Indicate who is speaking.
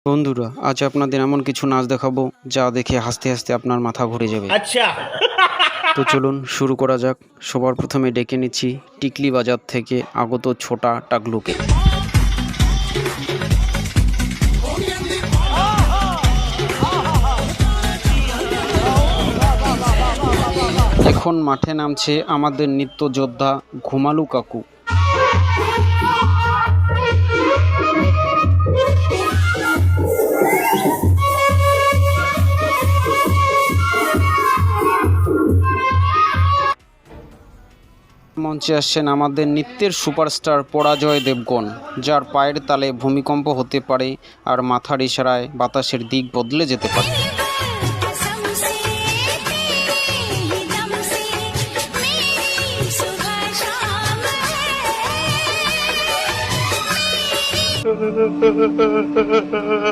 Speaker 1: বন্ধুরা, আজ আপনাদের এমন কিছু নাচ দেখাবো যা দেখে হাসতে হাসতে আপনার মাথা ঘুরে যাবে।
Speaker 2: আচ্ছা,
Speaker 1: তো চলুন শুরু করা যাক। সবার প্রথমে ডেকে নিচ্ছি টিকলি বাজার থেকে আগত ছোটা টাকলুকে। এখন মাঠে নামছে আমাদের নিত্য যোদ্ধা ঘুমালু কাকু। মঞ্চে আসছেন আমাদের নৃত্যের সুপারস্টার পরাজয় দেবগন, যার পায়ের তালে ভূমিকম্প হতে পারে আর মাথার ইশারায় বাতাসের দিক বদলে যেতে পারে।